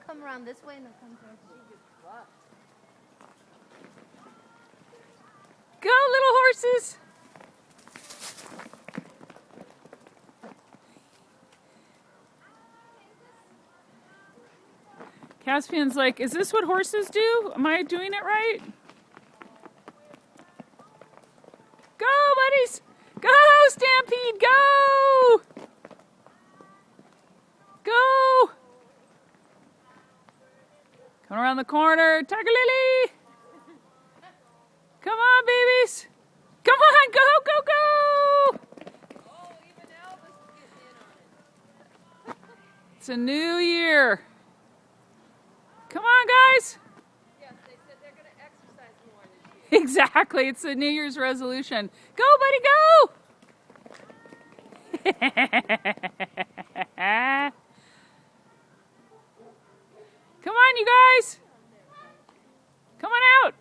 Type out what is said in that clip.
come around this way and they'll come towards me. Go, little horses! Caspian's like, is this what horses do? Am I doing it right? Go, buddies! Go, Stampede, go! Go! Come around the corner, Tiger Lily! Come on, babies! Come on, go, go, go! Oh, even Elvis is getting in on it. It's a new year. Come on, guys! Yes, they said they're going to exercise more this year. Exactly, it's a New Year's resolution. Go, buddy, go! Come on, you guys! Come on out!